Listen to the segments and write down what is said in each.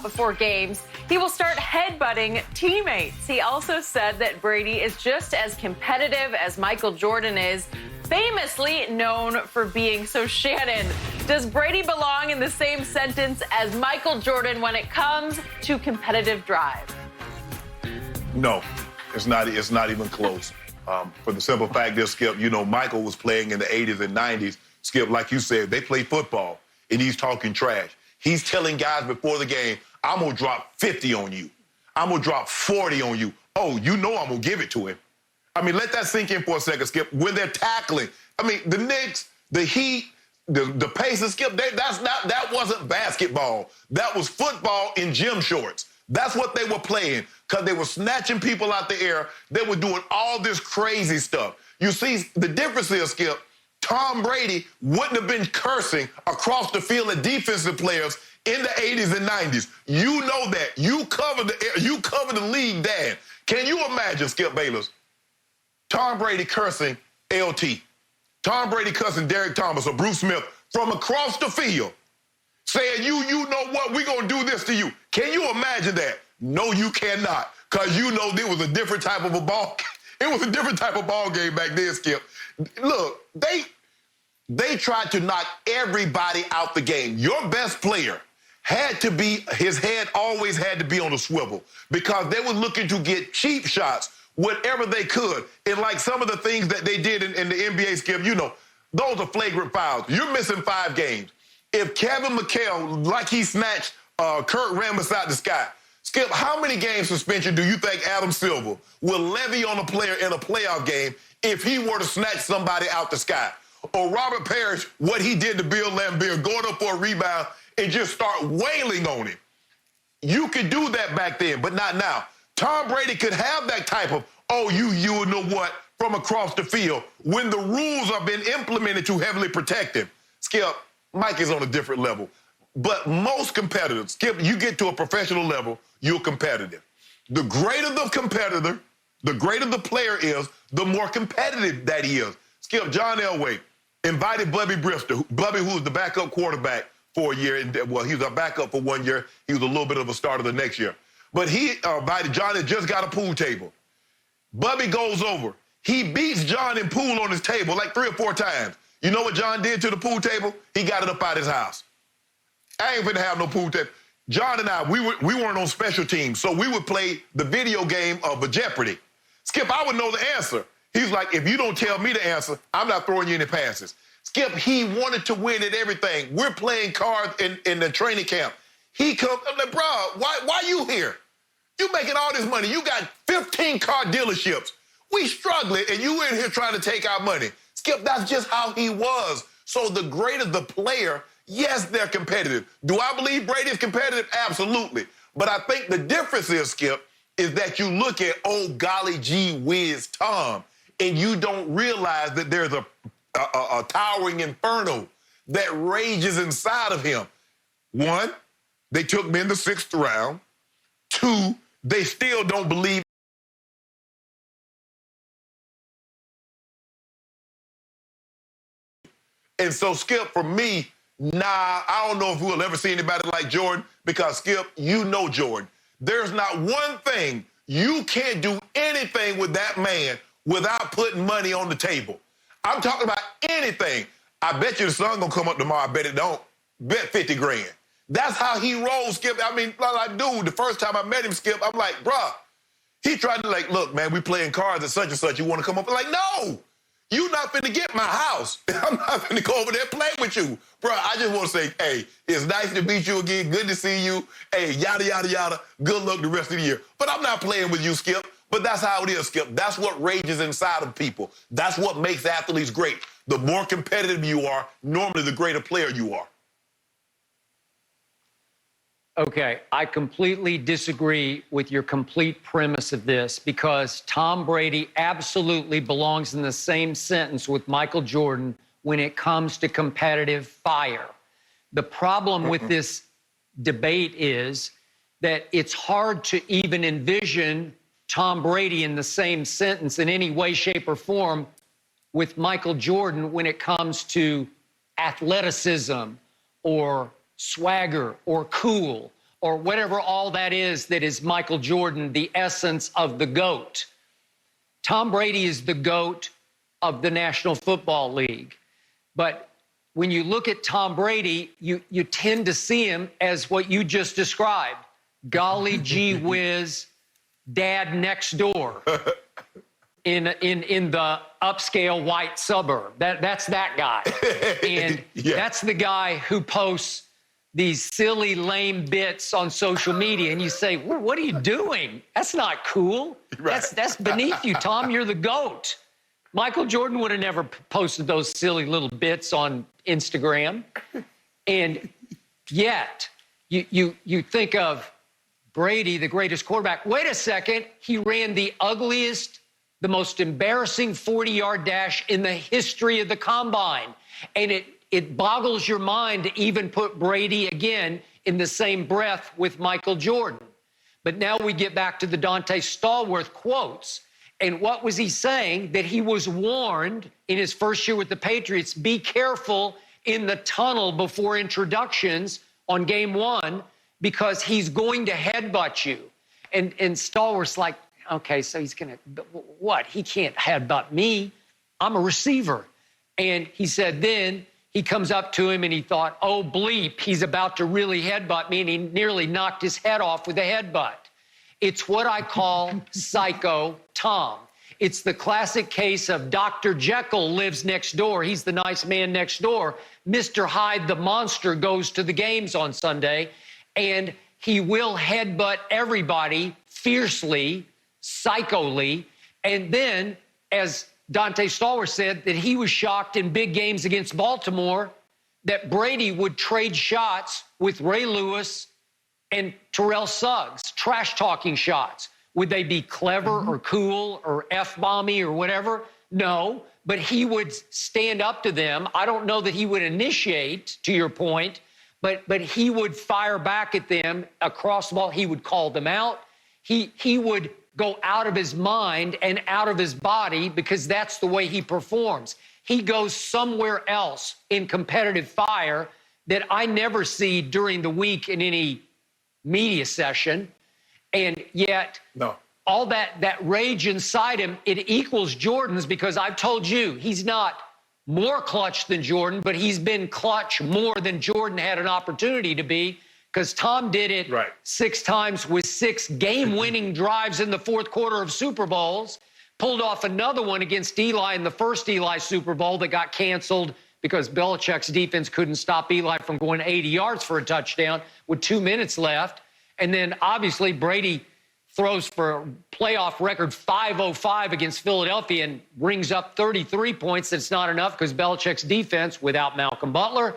Before games, he will start headbutting teammates. He also said that Brady is just as competitive as Michael Jordan is, famously known for being. So, Shannon, does Brady belong in the same sentence as Michael Jordan when it comes to competitive drive? No, it's not even close. For the simple fact that, Skip, Michael was playing in the 80s and 90s. Skip, like you said, they play football, and he's talking trash. He's telling guys before the game, I'm going to drop 50 on you. I'm going to drop 40 on you. Oh, I'm going to give it to him. I mean, let that sink in for a second, Skip. When they're tackling, I mean, the Knicks, the Heat, the Pacers, Skip, that wasn't basketball. That was football in gym shorts. That's what they were playing because they were snatching people out the air. They were doing all this crazy stuff. You see, the difference is, Skip, Tom Brady wouldn't have been cursing across the field at defensive players in the 80s and 90s. You know that. You cover the league, Dad. Can you imagine, Skip Bayless, Tom Brady cursing LT, Tom Brady cursing Derek Thomas or Bruce Smith from across the field, saying, you know what, we're going to do this to you. Can you imagine that? No, you cannot, because it was a different type of a ball. It was a different type of ball game back then, Skip. Look, they tried to knock everybody out the game. Your best player his head always had to be on a swivel because they were looking to get cheap shots whatever they could. And like some of the things that they did in the NBA, Skip, those are flagrant fouls. You're missing 5 games. If Kevin McHale, like he snatched Kurt Rambis out the sky, Skip, how many game suspension do you think Adam Silver will levy on a player in a playoff game if he were to snatch somebody out the sky? Or Robert Parrish, what he did to Bill Laimbeer, going up for a rebound and just start wailing on him. You could do that back then, but not now. Tom Brady could have that type of, you know what, from across the field when the rules are being implemented to heavily protect him. Skip, Mike is on a different level. But most competitors, Skip, you get to a professional level, you're competitive. The greater the competitor, the greater the player is, the more competitive that he is. Skip, John Elway invited Bubby Bristol, Bubby, who was the backup quarterback for a year. Well, he was a backup for 1 year. He was a little bit of a starter the next year. But he invited John and just got a pool table. Bubby goes over. He beats John in pool on his table like 3 or 4 times. You know what John did to the pool table? He got it up out his house. I ain't finna have no pool table. John and I, we weren't on special teams, so we would play the video game of a Jeopardy. Skip, I would know the answer. He's like, if you don't tell me the answer, I'm not throwing you any passes. Skip, he wanted to win at everything. We're playing cards in the training camp. He comes, I'm like, bro, why you here? You making all this money. You got 15 car dealerships. We struggling, and you in here trying to take our money. Skip, that's just how he was. So the greater the player, yes, they're competitive. Do I believe Brady is competitive? Absolutely. But I think the difference is, Skip, is that you look at, oh, golly gee whiz, Tom, and you don't realize that there's a towering inferno that rages inside of him. 1, they took me in the 6th round. 2, they still don't believe. And so, Skip, for me, I don't know if we'll ever see anybody like Jordan because, Skip, you know Jordan. There's not one thing. You can't do anything with that man without putting money on the table. I'm talking about anything. I bet you the sun gonna come up tomorrow. I bet it don't. Bet 50 grand. That's how he rolls, Skip. I mean, like, dude, the first time I met him, Skip, I'm like, bruh, he tried to look, man, we playing cards at such and such. You want to come up? I'm like, no, you not finna get my house. I'm not finna go over there and play with you. Bruh, I just want to say, hey, it's nice to meet you again. Good to see you. Hey, yada, yada, yada. Good luck the rest of the year. But I'm not playing with you, Skip. But that's how it is, Skip. That's what rages inside of people. That's what makes athletes great. The more competitive you are, normally the greater player you are. Okay, I completely disagree with your complete premise of this because Tom Brady absolutely belongs in the same sentence with Michael Jordan when it comes to competitive fire. The problem with this debate is that it's hard to even envision Tom Brady in the same sentence in any way, shape, or form with Michael Jordan when it comes to athleticism or swagger or cool or whatever all that is Michael Jordan, the essence of the GOAT. Tom Brady is the GOAT of the National Football League. But when you look at Tom Brady, you tend to see him as what you just described. Golly gee whiz, dad next door in the upscale white suburb. That's that guy. And that's the guy who posts these silly, lame bits on social media. And you say, well, what are you doing? That's not cool. Right. That's beneath you, Tom. You're the GOAT. Michael Jordan would have never posted those silly little bits on Instagram. And yet, you think of Brady, the greatest quarterback. Wait a second. He ran the ugliest, the most embarrassing 40-yard dash in the history of the combine. And it boggles your mind to even put Brady again in the same breath with Michael Jordan. But now we get back to the Dante Stallworth quotes. And what was he saying? That he was warned in his first year with the Patriots, be careful in the tunnel before introductions on game one, because he's going to headbutt you. And Stallworth's like, okay, so he's going to, what? He can't headbutt me. I'm a receiver. And he said then he comes up to him and he thought, oh, bleep, he's about to really headbutt me, and he nearly knocked his head off with a headbutt. It's what I call Psycho Tom. It's the classic case of Dr. Jekyll lives next door. He's the nice man next door. Mr. Hyde, the monster, goes to the games on Sunday, and he will headbutt everybody fiercely, psychically. And then, as Dante Stallworth said, that he was shocked in big games against Baltimore that Brady would trade shots with Ray Lewis and Terrell Suggs, trash-talking shots. Would they be clever or cool or F-bomby or whatever? No, but he would stand up to them. I don't know that he would initiate, to your point, but he would fire back at them across the ball. He would call them out. He would go out of his mind and out of his body, because that's the way he performs. He goes somewhere else in competitive fire that I never see during the week in any media session. And yet, all that rage inside him, it equals Jordan's, because I've told you, he's not more clutch than Jordan, but he's been clutch more than Jordan had an opportunity to be, because Tom did it 6 times with 6 game-winning drives in the fourth quarter of Super Bowls, pulled off another one against Eli in the first Eli Super Bowl that got canceled because Belichick's defense couldn't stop Eli from going 80 yards for a touchdown with 2 minutes left. And then, obviously, Brady throws for a playoff record 505 against Philadelphia and rings up 33 points. That's not enough because Belichick's defense, without Malcolm Butler,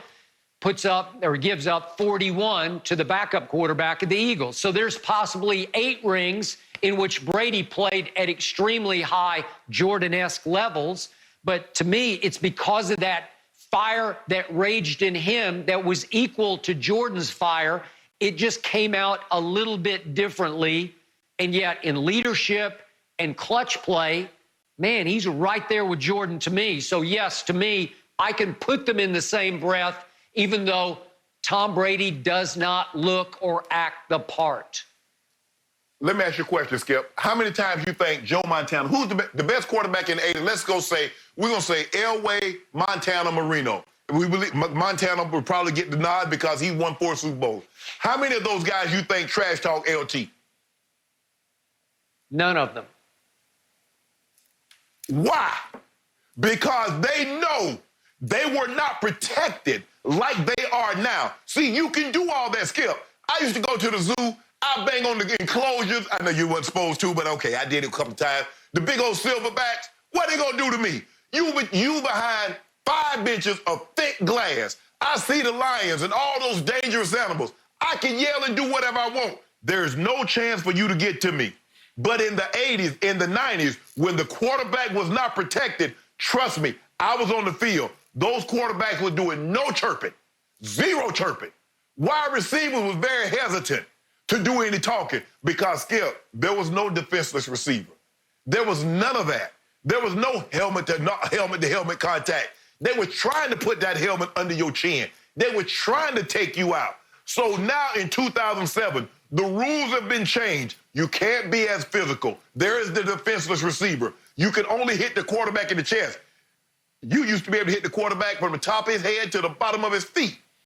gives up 41 to the backup quarterback of the Eagles. So there's possibly 8 rings in which Brady played at extremely high Jordan-esque levels. But to me, it's because of that fire that raged in him that was equal to Jordan's fire. It just came out a little bit differently. And yet in leadership and clutch play, man, he's right there with Jordan to me. So yes, to me, I can put them in the same breath, even though Tom Brady does not look or act the part. Let me ask you a question, Skip. How many times you think Joe Montana, who's the best quarterback in the 80s? Let's go say, we're going to say Elway, Montana, Marino. We believe Montana will probably get the nod because he won 4 Super Bowls. How many of those guys you think trash talk LT? None of them. Why? Because they know they were not protected like they are now. See, you can do all that, Skip. I used to go to the zoo. I bang on the enclosures. I know you weren't supposed to, but okay, I did it a couple times. The big old silverbacks, what they gonna do to me? You behind 5 inches of thick glass. I see the lions and all those dangerous animals. I can yell and do whatever I want. There's no chance for you to get to me. But in the 80s, in the 90s, when the quarterback was not protected, trust me, I was on the field. Those quarterbacks were doing no chirping, 0 chirping. Wide receivers was very hesitant to do any talking because, Skip, there was no defenseless receiver. There was none of that. There was no helmet-to-helmet contact. They were trying to put that helmet under your chin. They were trying to take you out. So now in 2007, the rules have been changed. You can't be as physical. There is the defenseless receiver. You can only hit the quarterback in the chest. You used to be able to hit the quarterback from the top of his head to the bottom of his feet.